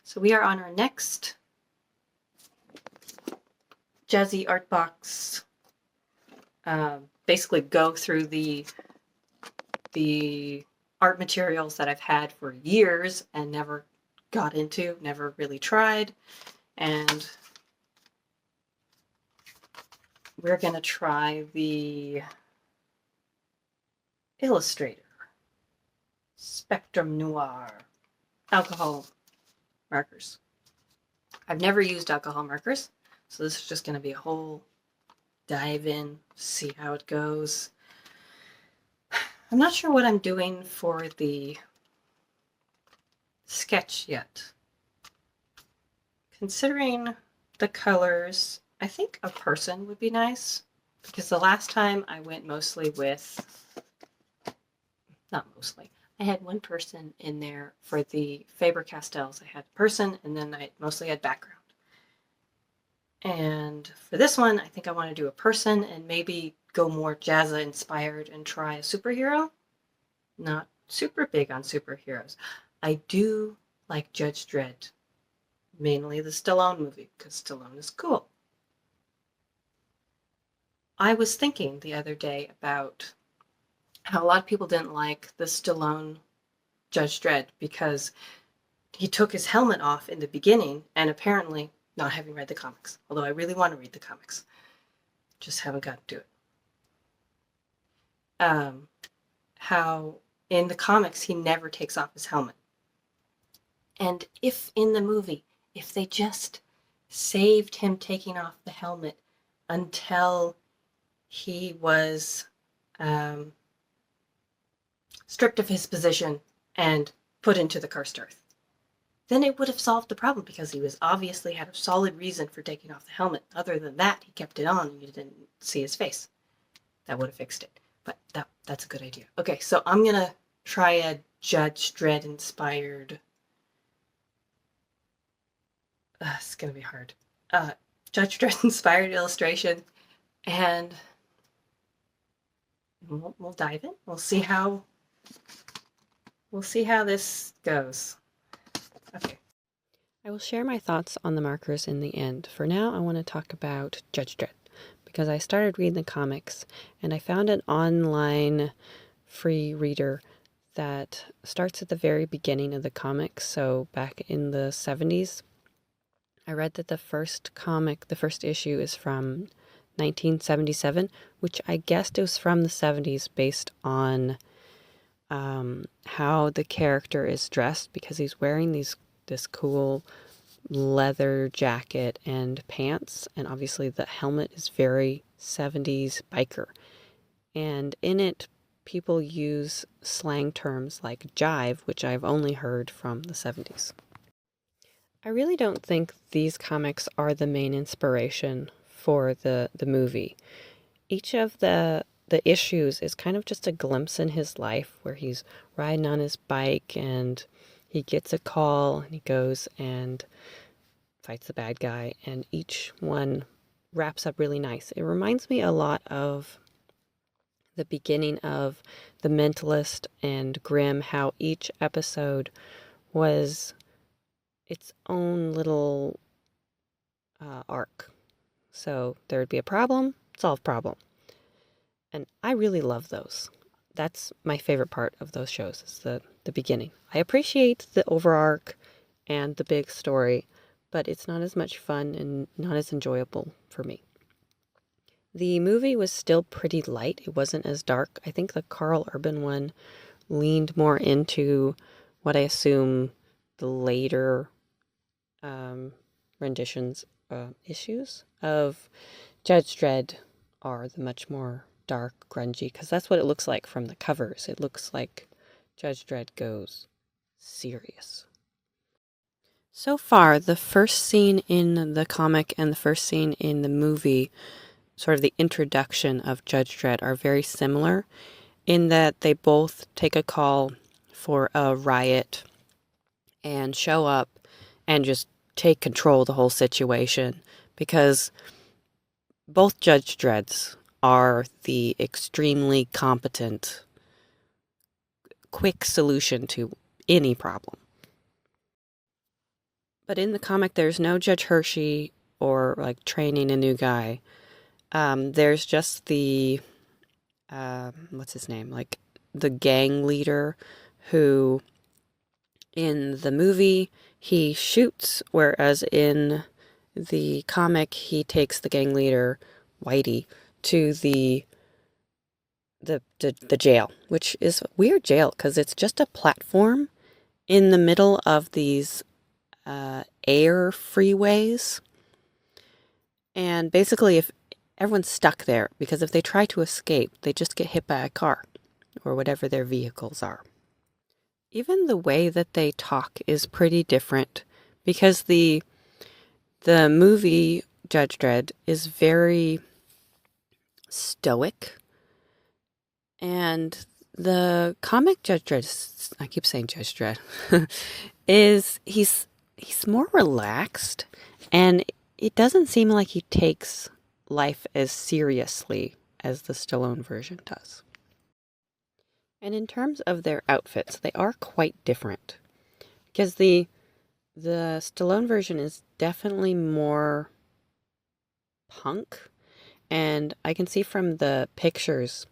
So we are on our next Jazzy art box. Basically go through the art materials that I've had for years and never got into, never really tried. And we're going to try the Illustrator Spectrum Noir alcohol markers. I've never used alcohol markers, so this is just going to be a whole dive in, see how it goes. I'm not sure what I'm doing for the sketch yet. Considering the colors, I think a person would be nice, because the last time I went mostly with, not mostly, I had one person in there for the Faber-Castells. I had a person, and then I mostly had background. And for this one, I think I want to do a person and maybe go more Jazza inspired and try a superhero. Not super big on superheroes. I do like Judge Dredd, mainly the Stallone movie, because Stallone is cool. I was thinking the other day about how a lot of people didn't like the Stallone Judge Dredd because he took his helmet off in the beginning, and apparently, not having read the comics, although I really want to read the comics, just haven't gotten to it. How in the comics he never takes off his helmet. And if in the movie, if they just saved him taking off the helmet until he was stripped of his position and put into the cursed earth, then it would have solved the problem, because he was obviously had a solid reason for taking off the helmet. Other than that, he kept it on and you didn't see his face. That would have fixed it. But that's a good idea. Okay, so I'm going to try a Judge Dredd inspired. It's going to be hard. Judge Dredd inspired illustration, and we'll dive in. We'll see how this goes. Okay. I will share my thoughts on the markers in the end. For now, I want to talk about Judge Dredd, because I started reading the comics and I found an online free reader that starts at the very beginning of the comics. So back in the 70s, I read that the first issue is from 1977, which I guessed it was from the 70s based on how the character is dressed, because he's wearing this cool leather jacket and pants, and obviously the helmet is very 70s biker. And in it, people use slang terms like jive, which I've only heard from the 70s. I really don't think these comics are the main inspiration for the movie. Each of the issues is kind of just a glimpse in his life, where he's riding on his bike and he gets a call and he goes and fights the bad guy, and each one wraps up really nice. It reminds me a lot of the beginning of The Mentalist and Grimm, how each episode was its own little arc. So there would be a problem, solve problem. And I really love those. That's my favorite part of those shows, is the beginning. I appreciate the overarch and the big story, but it's not as much fun and not as enjoyable for me. The movie was still pretty light. It wasn't as dark. I think the Carl Urban one leaned more into what I assume the later renditions, issues of Judge Dredd are the much more dark, grungy, because that's what it looks like from the covers. It looks like Judge Dredd goes serious. So far, the first scene in the comic and the first scene in the movie, sort of the introduction of Judge Dredd, are very similar in that they both take a call for a riot and show up and just take control of the whole situation, because both Judge Dredds are the extremely competent, quick solution to any problem. But in the comic, there's no Judge Hershey or like training a new guy. There's just the what's his name? Like the gang leader who in the movie he shoots, whereas in the comic he takes the gang leader, Whitey, to the jail, which is a weird jail because it's just a platform in the middle of these air freeways. And basically, if everyone's stuck there, because if they try to escape, they just get hit by a car or whatever their vehicles are. Even the way that they talk is pretty different because the movie Judge Dredd is very stoic, and the comic Judge Dredd, I keep saying Judge Dredd, is he's more relaxed, and it doesn't seem like he takes life as seriously as the Stallone version does. And in terms of their outfits, they are quite different because the Stallone version is definitely more punk, and I can see from the pictures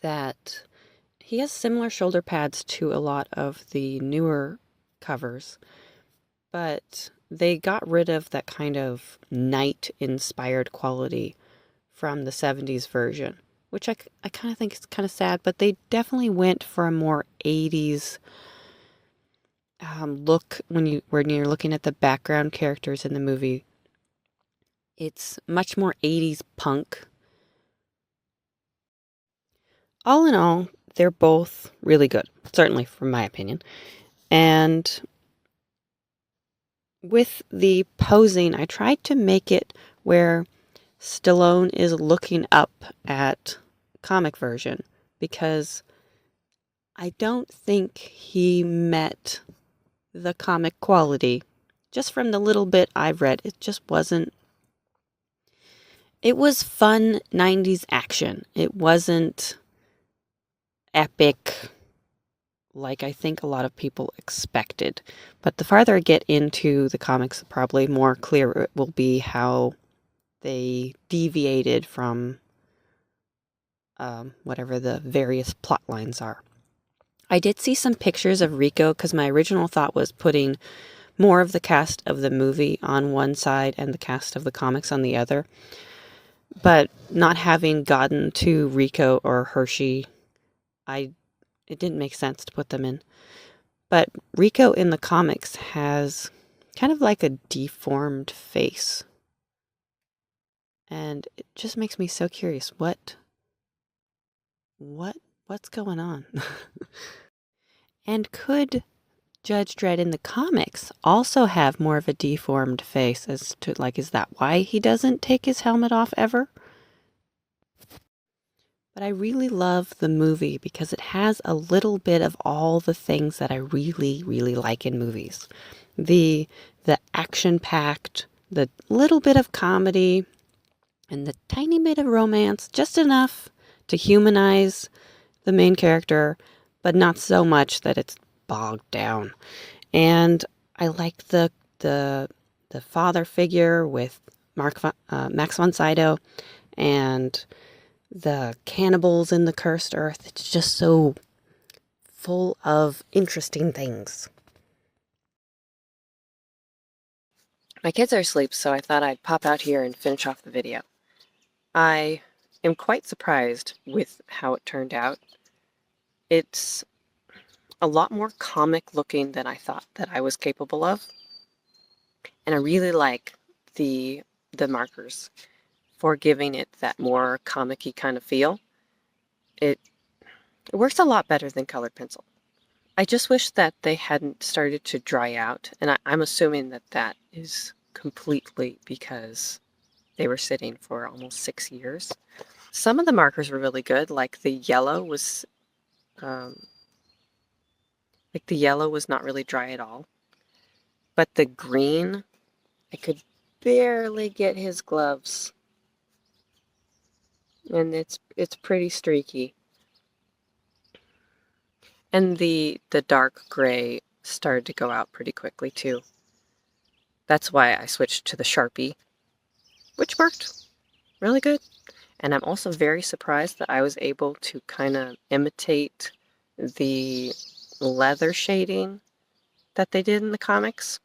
that he has similar shoulder pads to a lot of the newer covers, but they got rid of that kind of night-inspired quality from the 70s version, which I kind of think is kind of sad, but they definitely went for a more 80s look when you're looking at the background characters in the movie. It's much more 80s punk. All in all, they're both really good, certainly from my opinion. And with the posing, I tried to make it where Stallone is looking up at comic version because I don't think he met the comic quality. Just from the little bit I've read, it just wasn't. It was fun 90s action. It wasn't epic like I think a lot of people expected. But the farther I get into the comics, probably more clear it will be how they deviated from whatever the various plot lines are. I did see some pictures of Rico because my original thought was putting more of the cast of the movie on one side and the cast of the comics on the other. But not having gotten to Rico or Hershey, it didn't make sense to put them in. But Rico in the comics has kind of like a deformed face. And it just makes me so curious. What's going on? And could Judge Dredd in the comics also have more of a deformed face as to, like, is that why he doesn't take his helmet off ever? But I really love the movie because it has a little bit of all the things that I really, really like in movies. The action-packed, the little bit of comedy, and the tiny bit of romance, just enough to humanize the main character, but not so much that it's bogged down. And I like the father figure with Max von Sydow and the cannibals in the cursed earth. It's just so full of interesting things. My kids are asleep, so I thought I'd pop out here and finish off the video. I am quite surprised with how it turned out. It's a lot more comic looking than I thought that I was capable of. And I really like the markers for giving it that more comic-y kind of feel. It works a lot better than colored pencil. I just wish that they hadn't started to dry out, and I'm assuming that that is completely because they were sitting for almost 6 years. Some of the markers were really good, like the yellow was not really dry at all. But the green, I could barely get his gloves. And it's pretty streaky. And the dark gray started to go out pretty quickly too. That's why I switched to the Sharpie, which worked really good. And I'm also very surprised that I was able to kind of imitate the leather shading that they did in the comics.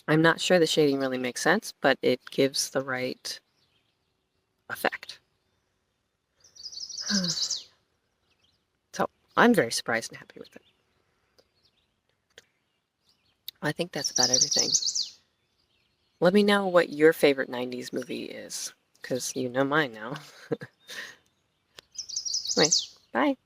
I'm not sure the shading really makes sense, but it gives the right effect. So I'm very surprised and happy with it. I think that's about everything. Let me know what your favorite 90s movie is, because you know mine now. Anyway, bye.